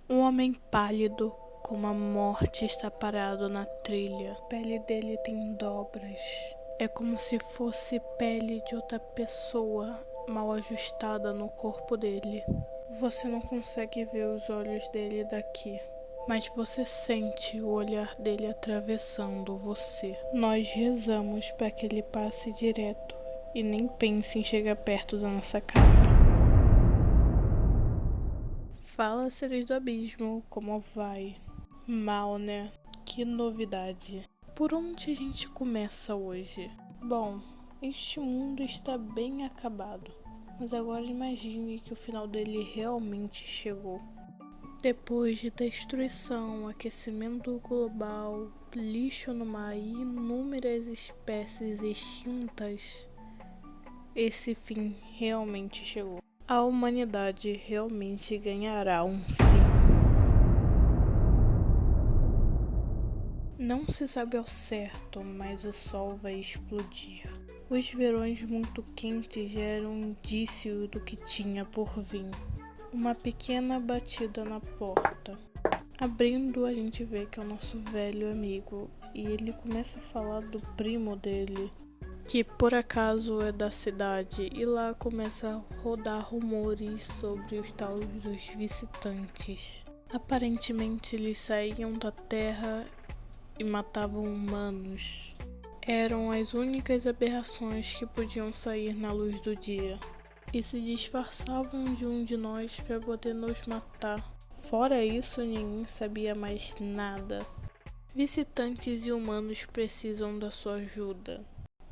Um homem pálido, como a morte, está parado na trilha. A pele dele tem dobras. É como se fosse pele de outra pessoa mal ajustada no corpo dele. Você não consegue ver os olhos dele daqui, mas você sente o olhar dele atravessando você. Nós rezamos para que ele passe direto e nem pense em chegar perto da nossa casa. Fala, seres do abismo, como vai? Mal, né? Que novidade. Por onde a gente começa hoje? Bom, este mundo está bem acabado, mas agora imagine que o final dele realmente chegou. Depois de destruição, aquecimento global, lixo no mar e inúmeras espécies extintas, esse fim realmente chegou. A humanidade realmente ganhará um fim. Não se sabe ao certo, mas o sol vai explodir. Os verões muito quentes já eram um indício do que tinha por vir. Uma pequena batida na porta. Abrindo, a gente vê que é o nosso velho amigo e ele começa a falar do primo dele, que por acaso é da cidade, e lá começa a rodar rumores sobre os tais dos visitantes. Aparentemente eles saíam da terra e matavam humanos. Eram as únicas aberrações que podiam sair na luz do dia e se disfarçavam de um de nós para poder nos matar. Fora isso, ninguém sabia mais nada. Visitantes e humanos precisam da sua ajuda.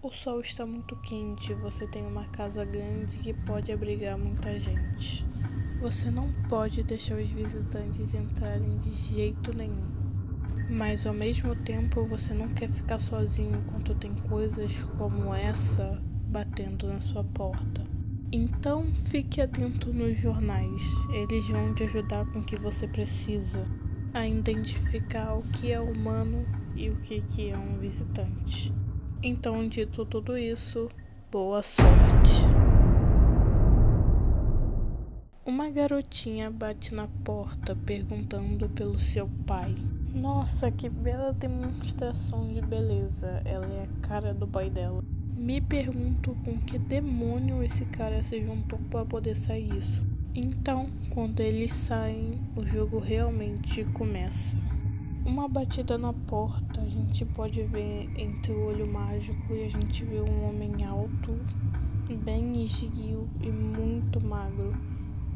O sol está muito quente, você tem uma casa grande que pode abrigar muita gente. Você não pode deixar os visitantes entrarem de jeito nenhum. Mas ao mesmo tempo você não quer ficar sozinho enquanto tem coisas como essa batendo na sua porta. Então fique atento nos jornais, eles vão te ajudar com o que você precisa a identificar o que é humano e o que é um visitante. Então, dito tudo isso, boa sorte. Uma garotinha bate na porta perguntando pelo seu pai. Nossa, que bela demonstração de beleza. Ela é a cara do pai dela. Me pergunto com que demônio esse cara se juntou para poder sair isso. Então, quando eles saem, o jogo realmente começa. Uma batida na porta, a gente pode ver entre o olho mágico e a gente vê um homem alto, bem esguio e muito magro,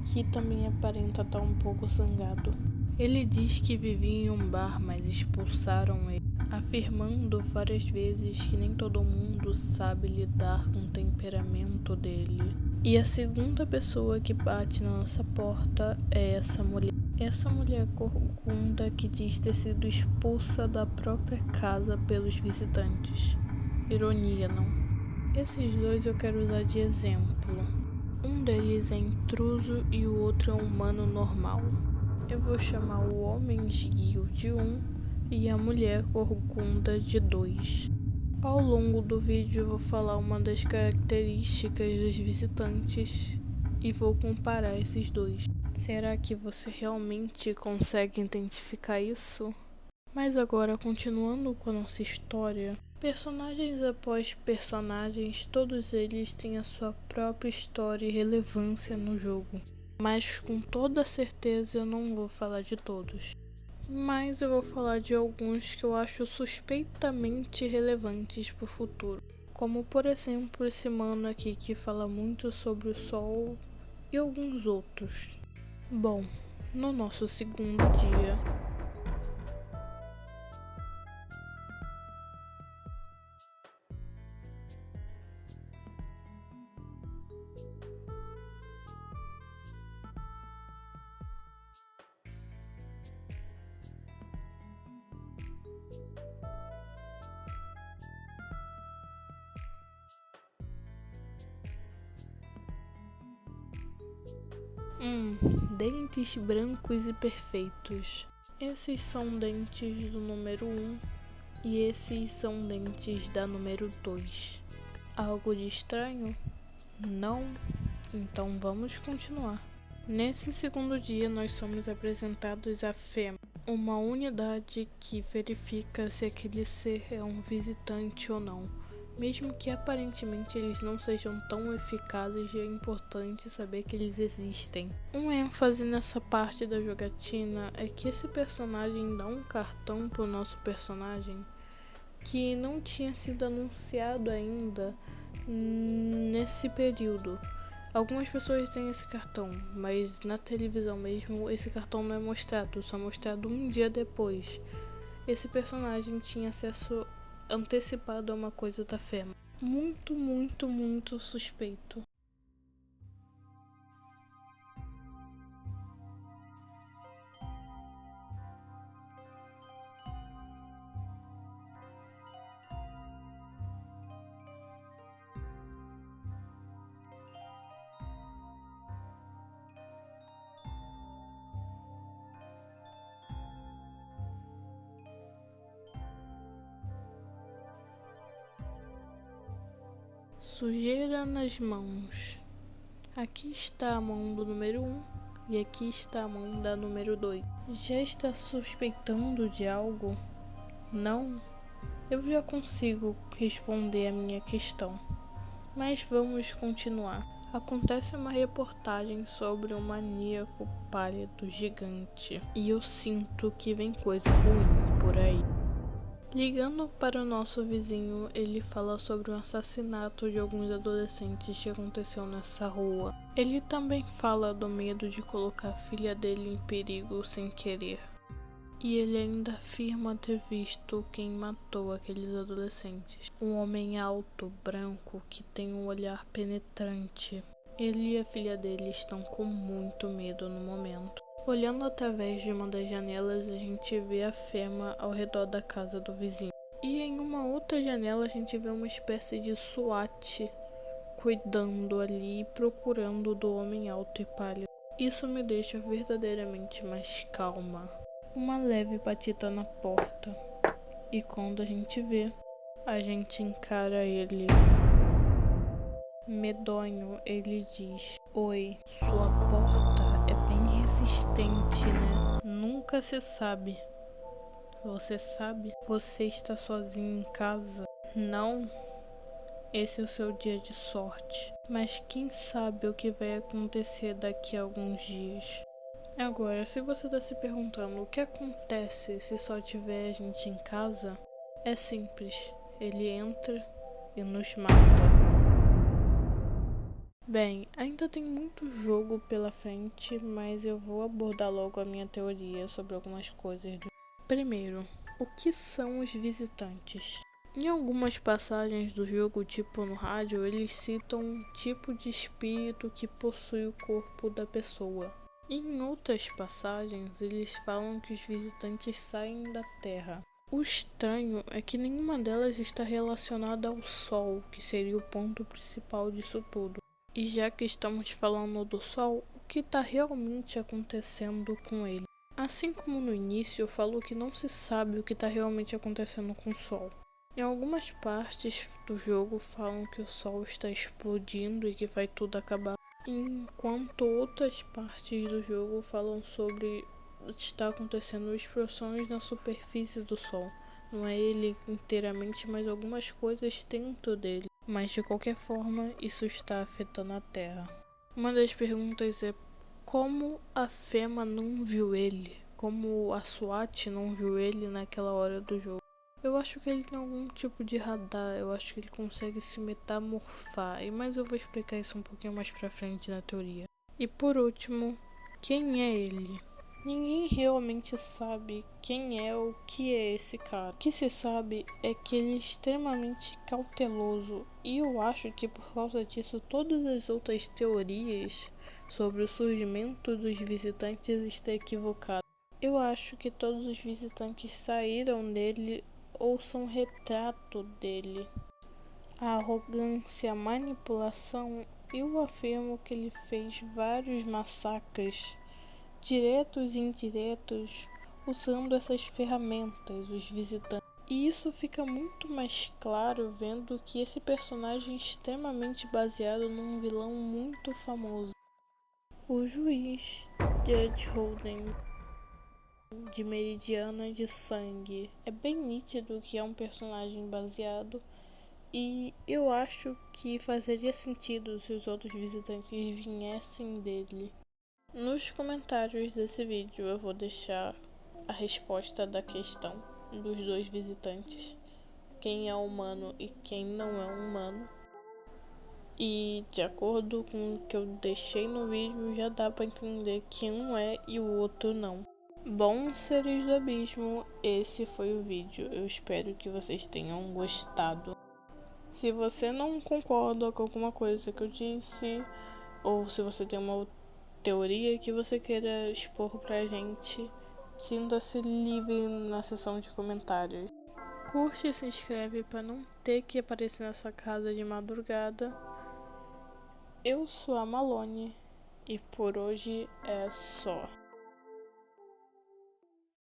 que também aparenta estar um pouco zangado. Ele diz que vivia em um bar, mas expulsaram ele, afirmando várias vezes que nem todo mundo sabe lidar com o temperamento dele. E a segunda pessoa que bate na nossa porta é essa mulher. Essa mulher corcunda que diz ter sido expulsa da própria casa pelos visitantes. Ironia, não? Esses dois eu quero usar de exemplo. Um deles é intruso e o outro é um humano normal. Eu vou chamar o homem esguio de 1 e a mulher corcunda de 2. Ao longo do vídeo eu vou falar uma das características dos visitantes e vou comparar esses dois. Será que você realmente consegue identificar isso? Mas agora, continuando com a nossa história, personagens após personagens, todos eles têm a sua própria história e relevância no jogo. Mas com toda certeza eu não vou falar de todos. Mas eu vou falar de alguns que eu acho suspeitamente relevantes para o futuro. Como por exemplo esse mano aqui que fala muito sobre o sol e alguns outros. Bom, no nosso segundo dia, dentes brancos e perfeitos. Esses são dentes do número 1 e esses são dentes da número 2. Algo de estranho? Não? Então vamos continuar. Nesse segundo dia, nós somos apresentados a FEMA, uma unidade que verifica se aquele ser é um visitante ou não. Mesmo que aparentemente eles não sejam tão eficazes, é importante saber que eles existem. Um ênfase nessa parte da jogatina é que esse personagem dá um cartão pro nosso personagem que não tinha sido anunciado ainda nesse período. Algumas pessoas têm esse cartão, mas na televisão mesmo esse cartão não é mostrado, só mostrado um dia depois. Esse personagem tinha acesso antecipado a uma coisa da FEMA. Muito, muito, muito suspeito. Sujeira nas mãos. Aqui está a mão do número 1 e aqui está a mão da número 2. Já está suspeitando de algo? Não? Eu já consigo responder a minha questão. Mas vamos continuar. Acontece uma reportagem sobre um maníaco pálido gigante e eu sinto que vem coisa ruim por aí. Ligando para o nosso vizinho, ele fala sobre o assassinato de alguns adolescentes que aconteceu nessa rua. Ele também fala do medo de colocar a filha dele em perigo sem querer. E ele ainda afirma ter visto quem matou aqueles adolescentes. Um homem alto, branco, que tem um olhar penetrante. Ele e a filha dele estão com muito medo no momento. Olhando através de uma das janelas, a gente vê a FEMA ao redor da casa do vizinho. E em uma outra janela, a gente vê uma espécie de SWAT cuidando ali e procurando do homem alto e pálido. Isso me deixa verdadeiramente mais calma. Uma leve batida na porta. E quando a gente vê, a gente encara ele. Medonho, ele diz: Oi, sua porta é bem resistente, né? Nunca se sabe. Você sabe? Você está sozinho em casa? Não? Esse é o seu dia de sorte. Mas quem sabe o que vai acontecer daqui a alguns dias? Agora, se você está se perguntando o que acontece se só tiver a gente em casa, é simples. Ele entra e nos mata. Bem, ainda tem muito jogo pela frente, mas eu vou abordar logo a minha teoria sobre algumas coisas. Primeiro, o que são os visitantes? Em algumas passagens do jogo, tipo no rádio, eles citam um tipo de espírito que possui o corpo da pessoa. Em outras passagens, eles falam que os visitantes saem da Terra. O estranho é que nenhuma delas está relacionada ao Sol, que seria o ponto principal disso tudo. E já que estamos falando do Sol, o que está realmente acontecendo com ele? Assim como no início, eu falo que não se sabe o que está realmente acontecendo com o Sol. Em algumas partes do jogo falam que o Sol está explodindo e que vai tudo acabar, enquanto outras partes do jogo falam sobre está acontecendo explosões na superfície do Sol. Não é ele inteiramente, mas algumas coisas dentro dele. Mas de qualquer forma, isso está afetando a Terra. Uma das perguntas é como a FEMA não viu ele? Como a SWAT não viu ele naquela hora do jogo? Eu acho que ele tem algum tipo de radar, eu acho que ele consegue se metamorfar, mas eu vou explicar isso um pouquinho mais pra frente na teoria. E por último, quem é ele? Ninguém realmente sabe quem é ou o que é esse cara. O que se sabe é que ele é extremamente cauteloso e eu acho que por causa disso todas as outras teorias sobre o surgimento dos visitantes estão equivocadas. Eu acho que todos os visitantes saíram dele ou são retrato dele. A arrogância, a manipulação, eu afirmo que ele fez vários massacres diretos e indiretos, usando essas ferramentas, os visitantes. E isso fica muito mais claro vendo que esse personagem é extremamente baseado num vilão muito famoso. O juiz Judge Holden de Meridiana de Sangue é bem nítido que é um personagem baseado, e eu acho que fazeria sentido se os outros visitantes viessem dele. Nos comentários desse vídeo eu vou deixar a resposta da questão dos dois visitantes, quem é humano e quem não é humano. E de acordo com o que eu deixei no vídeo, já dá pra entender que um é e o outro não. Bom, seres do abismo, esse foi o vídeo. Eu espero que vocês tenham gostado. Se você não concorda com alguma coisa que eu disse, ou se você tem uma teoria que você queira expor pra gente, sinta-se livre na seção de comentários. Curte e se inscreve para não ter que aparecer na sua casa de madrugada. Eu sou a Malone e por hoje é só.